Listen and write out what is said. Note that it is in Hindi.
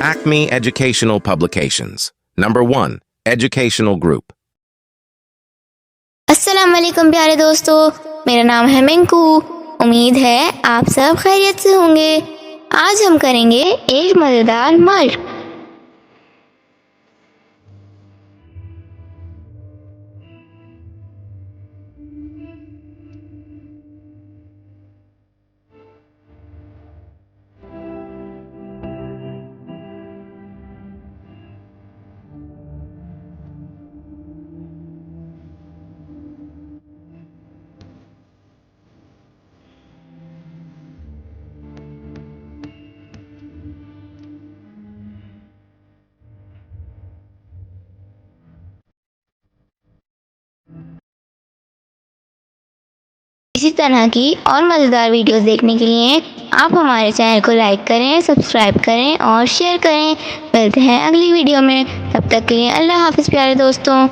Acme Educational Publications. Number 1. Educational Group. अस्सलाम वालेकुम प्यारे दोस्तों, मेरा नाम है मिंकू। उम्मीद है आप सब खैरियत से होंगे। आज हम करेंगे एक मज़ेदार मशक। इसी तरह की और मज़ेदार वीडियोस देखने के लिए आप हमारे चैनल को लाइक करें, सब्सक्राइब करें और शेयर करें। मिलते हैं अगली वीडियो में, तब तक के लिए अल्लाह हाफ़िज़ प्यारे दोस्तों।